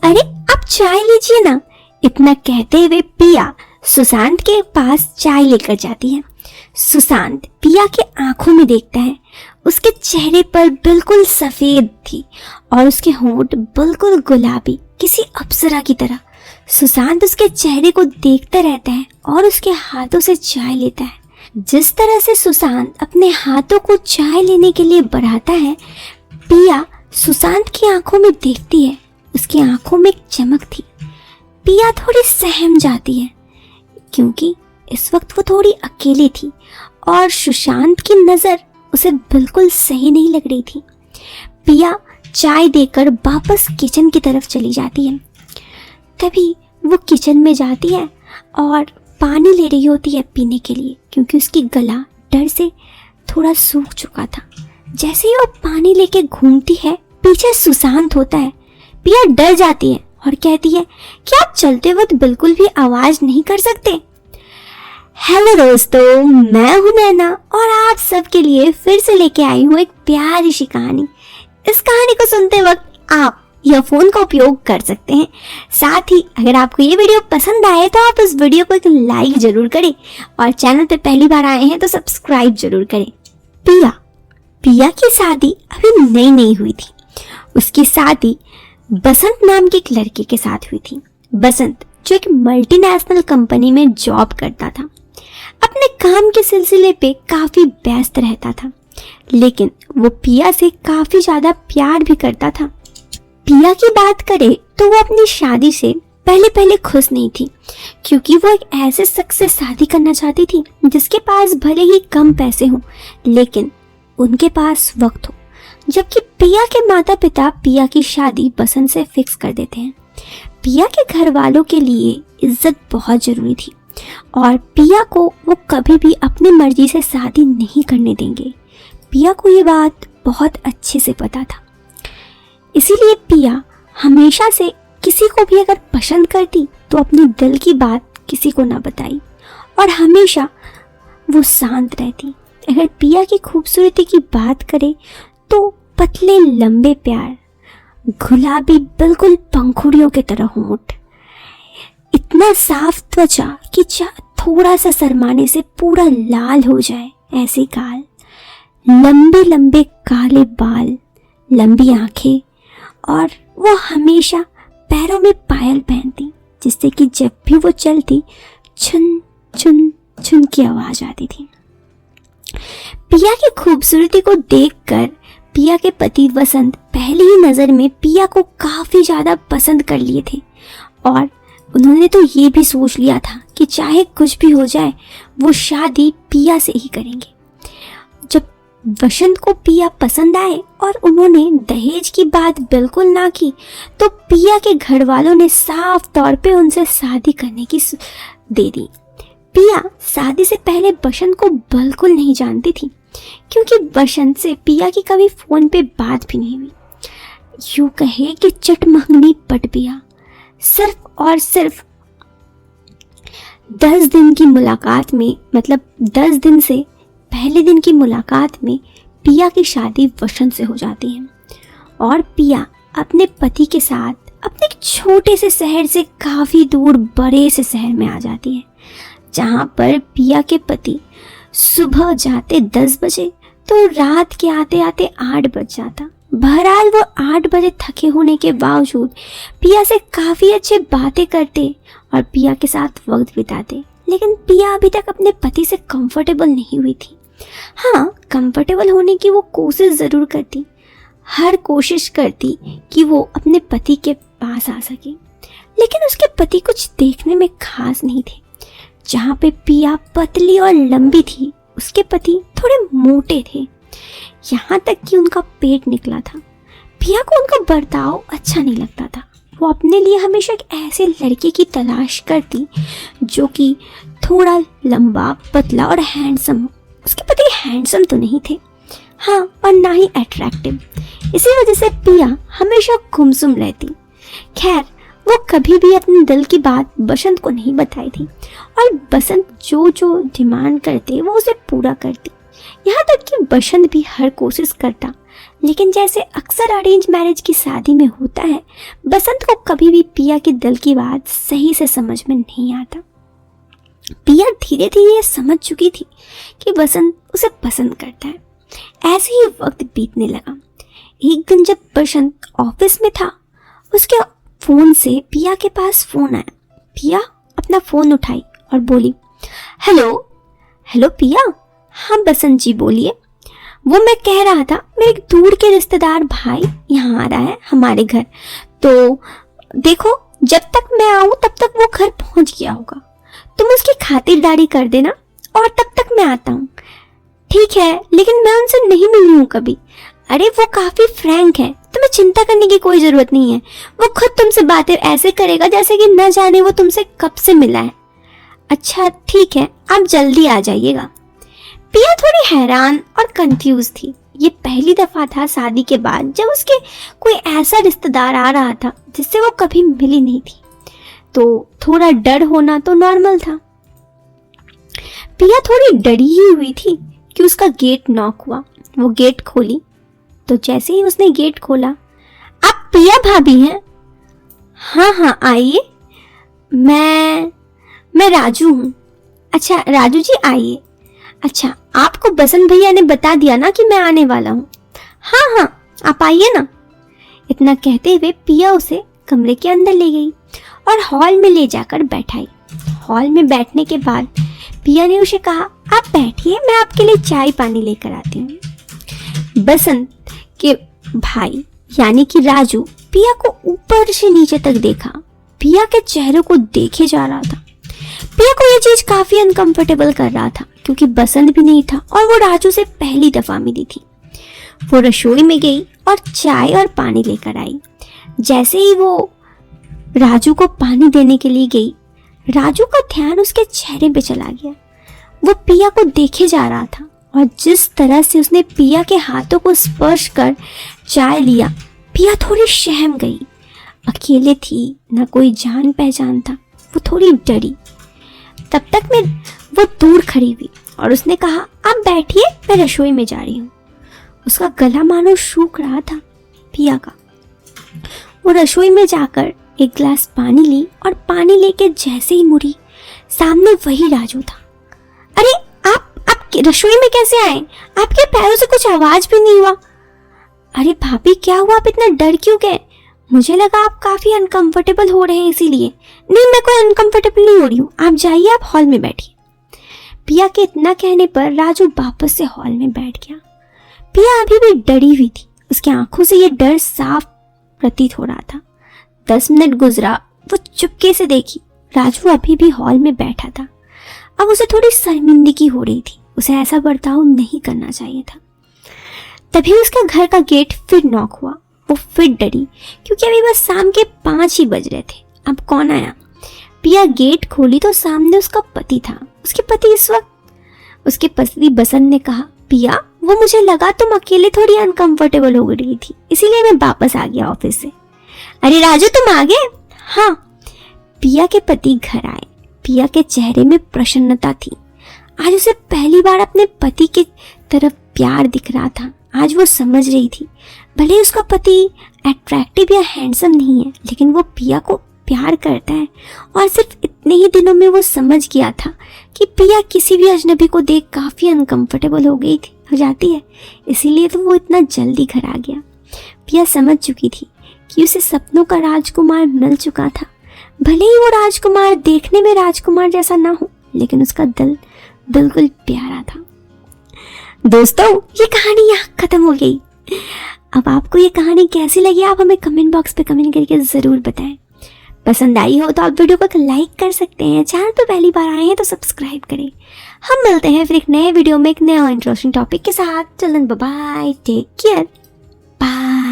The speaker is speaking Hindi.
अरे आप चाय लीजिए ना। इतना कहते हुए पिया सुशांत के पास चाय लेकर जाती है। सुशांत पिया के आंखों में देखता है। उसके चेहरे पर बिल्कुल सफेद थी और उसके होंठ बिल्कुल गुलाबी, किसी अप्सरा की तरह। सुशांत उसके चेहरे को देखता रहता है और उसके हाथों से चाय लेता है। जिस तरह से सुशांत अपने हाथों को चाय लेने के लिए बढ़ाता है, पिया सुशांत की आंखों में देखती है। उसकी आंखों में एक चमक थी। पिया थोड़ी सहम जाती है क्योंकि इस वक्त वो थोड़ी अकेली थी और सुशांत की नज़र उसे बिल्कुल सही नहीं लग रही थी। पिया चाय देकर वापस किचन की तरफ चली जाती है। तभी वो किचन में जाती है और पानी ले रही होती है पीने के लिए, क्योंकि उसकी गला डर से थोड़ा सूख चुका था। जैसे ही वो पानी लेके घूमती है, पीछे सुशांत होता है। पिया डर जाती है और कहती है, क्या आप चलते वक्त बिल्कुल भी आवाज नहीं कर सकते? हेलो दोस्तों, मैं हूं नैना और आप सबके लिए फिर से लेके आई हूं एक प्यारी सी कहानी। इस कहानी को सुनते वक्त आप ईयरफोन का उपयोग कर सकते हैं। साथ ही अगर आपको ये वीडियो पसंद आए तो आप इस वीडियो को एक लाइक जरूर करें और चैनल पे पहली बार आए हैं तो सब्सक्राइब जरूर करें। पिया की शादी अभी नई हुई थी। उसकी शादी बसंत नाम के एक लड़के के साथ हुई थी। बसंत जो एक मल्टीनेशनल कंपनी में जॉब करता था, अपने काम के सिलसिले पे काफी व्यस्त रहता था, लेकिन वो पिया से काफी ज्यादा प्यार भी करता था। पिया की बात करें तो वो अपनी शादी से पहले खुश नहीं थी, क्योंकि वो एक ऐसे शख्स से शादी करना चाहती थी जिसके पास भले ही कम पैसे हों लेकिन उनके पास वक्त हो। जबकि पिया के माता पिता पिया की शादी बसंत से फिक्स कर देते हैं। पिया के घर वालों के लिए इज्जत बहुत जरूरी थी और पिया को वो कभी भी अपनी मर्जी से शादी नहीं करने देंगे। पिया को ये बात बहुत अच्छे से पता था, इसीलिए पिया हमेशा से किसी को भी अगर पसंद करती तो अपने दिल की बात किसी को ना बताई और हमेशा वो शांत रहती। अगर पिया की खूबसूरती की बात करें तो पतले लंबे प्यार, गुलाबी बिल्कुल पंखुड़ियों की तरह होंठ, इतना साफ त्वचा कि थोड़ा सा शर्माने से पूरा लाल हो जाए ऐसे गाल, लंबे लंबे काले बाल, लंबी आंखें और वो हमेशा पैरों में पायल पहनती जिससे कि जब भी वो चलती छुन छुन छुन की आवाज आती थी। पिया की खूबसूरती को देखकर पिया के पति वसंत पहली ही नज़र में पिया को काफ़ी ज़्यादा पसंद कर लिए थे और उन्होंने तो ये भी सोच लिया था कि चाहे कुछ भी हो जाए वो शादी पिया से ही करेंगे। जब वसंत को पिया पसंद आए और उन्होंने दहेज की बात बिल्कुल ना की तो पिया के घर वालों ने साफ तौर पे उनसे शादी करने की दे दी। पिया शादी से पहले वसंत को बिल्कुल नहीं जानती थी, क्योंकि वसंत से पिया की कभी फोन पे बात भी नहीं हुई। यूं कहे कि चटमंगनी पट पिया। सिर्फ और सिर्फ 10 दिन की मुलाकात में, मतलब 10 दिन से पहले दिन की मुलाकात में पिया की शादी वसंत से हो जाती है और पिया अपने पति के साथ अपने एक छोटे से शहर से काफी दूर बड़े से शहर में आ जाती है, जहां पर पिया के पति सुबह जाते 10 बजे तो रात के आते आते 8 बज जाता। बहरहाल वो 8 बजे थके होने के बावजूद पिया से काफ़ी अच्छे बातें करते और पिया के साथ वक्त बिताते, लेकिन पिया अभी तक अपने पति से कंफर्टेबल नहीं हुई थी। हाँ, कंफर्टेबल होने की वो कोशिश ज़रूर करती, हर कोशिश करती कि वो अपने पति के पास आ सके, लेकिन उसके पति कुछ देखने में खास नहीं थे। जहाँ पे पिया पतली और लंबी थी, उसके पति थोड़े मोटे थे, यहाँ तक कि उनका पेट निकला था। पिया को उनका बर्ताव अच्छा नहीं लगता था। वो अपने लिए हमेशा एक ऐसे लड़के की तलाश करती जो कि थोड़ा लंबा, पतला और हैंडसम हो। उसके पति हैंडसम तो नहीं थे, हाँ, और ना ही अट्रैक्टिव। इसी वजह से पिया हमेशा गुमसुम रहती। खैर, वो कभी भी अपने दिल की बात बसंत को नहीं बताई थी और बसंत जो जो डिमांड करते वो उसे पूरा करती। यहाँ तक कि बसंत भी हर कोशिश करता, लेकिन जैसे अक्सर अरेंज मैरिज की शादी में होता है, बसंत को कभी भी पिया के दिल की बात सही से समझ में नहीं आता। पिया धीरे धीरे समझ चुकी थी कि बसंत उसे पसंद करता है। ऐसे ही वक्त बीतने लगा। एक दिन जब बसंत ऑफिस में था, उसके फोन से पिया के पास फोन आया। पिया अपना फोन उठाई और बोली, हेलो। हेलो पिया। हाँ बसंत जी बोलिए। वो मैं कह रहा था, मेरे एक दूर के रिश्तेदार भाई यहाँ आ रहा है हमारे घर, तो देखो जब तक मैं आऊँ तब तक वो घर पहुँच गया होगा। तुम उसकी खातिरदारी कर देना और तब तक मैं आता हूँ। ठीक है, लेकिन मैं उनसे नहीं मिली हूँ कभी। अरे वो काफी फ्रैंक है, तुम्हें चिंता करने की कोई जरूरत नहीं है। वो खुद तुमसे बातें ऐसे करेगा जैसे कि न जाने वो तुमसे कब से मिला है। अच्छा ठीक है, आप जल्दी आ जाइएगा। पिया थोड़ी हैरान और कंफ्यूज थी। ये पहली दफा था शादी के बाद जब उसके कोई ऐसा रिश्तेदार आ रहा था जिससे वो कभी मिली नहीं थी, तो थोड़ा डर होना तो नॉर्मल था। पिया थोड़ी डरी ही हुई थी कि उसका गेट नॉक हुआ। वो गेट खोली तो जैसे ही उसने गेट खोला, आप पिया भाभी हैं? हाँ हाँ आइए, मैं राजू हूँ। अच्छा राजू जी आइए। अच्छा आपको बसंत भैया ने बता दिया ना कि मैं आने वाला हूँ? हाँ हाँ आप आइए ना। इतना कहते हुए पिया उसे कमरे के अंदर ले गई और हॉल में ले जाकर बैठाई। हॉल में बैठने के बाद पिया ने उसे कहा, आप बैठिए, मैं आपके लिए चाय पानी लेकर आती हूँ। बसंत के भाई यानी कि राजू पिया को ऊपर से नीचे तक देखा। पिया के चेहरे को देखे जा रहा था। पिया को यह चीज काफी अनकंफर्टेबल कर रहा था क्योंकि बसंत भी नहीं था और वो राजू से पहली दफा मिली थी। वो रसोई में गई और चाय और पानी लेकर आई। जैसे ही वो राजू को पानी देने के लिए गई, राजू का ध्यान उसके चेहरे पे चला गया। वो पिया को देखे जा रहा था और जिस तरह से उसने पिया के हाथों को स्पर्श कर चाय लिया, पिया थोड़ी सहम गई। अकेले थी, न कोई जान पहचान था। वो थोड़ी डरी। तब तक में वो दूर खड़ी हुई और उसने कहा, आप बैठिए, मैं रसोई में जा रही हूँ। उसका गला मानो सूख रहा था पिया का। वो रसोई में जाकर एक गिलास पानी ली और पानी लेके जैसे ही मुड़ी, सामने वही राजू था। अरे आप रसोई में कैसे आए? आपके पैरों से कुछ आवाज भी नहीं हुआ। अरे भाभी क्या हुआ, आप इतना डर क्यों गए? मुझे लगा आप काफी अनकंफर्टेबल हो रहे हैं इसीलिए। नहीं मैं कोई अनकंफर्टेबल नहीं हो रही हूँ, आप जाइए, आप हॉल में बैठिए। पिया के इतना कहने पर राजू वापस से हॉल में बैठ गया। पिया अभी भी डरी हुई थी। उसकी आंखों से ये डर साफ प्रतीत हो रहा था। 10 मिनट गुजरा, वो चुपके से देखी राजू अभी भी हॉल में बैठा था। अब उसे थोड़ी शर्मिंदगी हो रही थी। उसे ऐसा बर्ताव नहीं करना चाहिए था। तभी उसका घर का गेट फिर नॉक हुआ। वो फिर डरी क्योंकि अभी बस शाम के 5 ही बज रहे थे। अब कौन आया? पिया गेट खोली तो सामने उसका पति था। उसके पति इस वक्त उसके पति बसंत ने कहा, पिया वो मुझे लगा तुम अकेले थोड़ी अनकंफर्टेबल हो रही थी, इसीलिए मैं वापस आ गया ऑफिस से। अरे राजू तुम आ गए? हाँ। पिया के पति घर आए। पिया के चेहरे में प्रसन्नता थी। आज उसे पहली बार अपने पति की तरफ प्यार दिख रहा था। आज वो समझ रही थी, भले उसका पति अट्रैक्टिव या हैंडसम नहीं है, लेकिन वो पिया को प्यार करता है। और सिर्फ इतने ही दिनों में वो समझ गया था कि पिया किसी भी अजनबी को देख काफी अनकंफर्टेबल हो जाती है। इसीलिए तो वो इतना जल्दी घर आ गया। पिया समझ चुकी थी कि उसे सपनों का राजकुमार मिल चुका था। भले ही वो राजकुमार देखने में राजकुमार जैसा ना हो, लेकिन उसका दिल बिल्कुल प्यारा था। दोस्तों ये कहानी यहाँ खत्म हो गई। अब आपको ये कहानी कैसी लगी आप हमें कमेंट बॉक्स पे कमेंट करके जरूर बताएं। पसंद आई हो तो आप वीडियो को लाइक कर सकते हैं। चैनल पे पहली बार आए हैं तो सब्सक्राइब करें। हम मिलते हैं फिर एक नए वीडियो में एक नया इंटरेस्टिंग टॉपिक के साथ। चलन बाय, टेक केयर, बाय।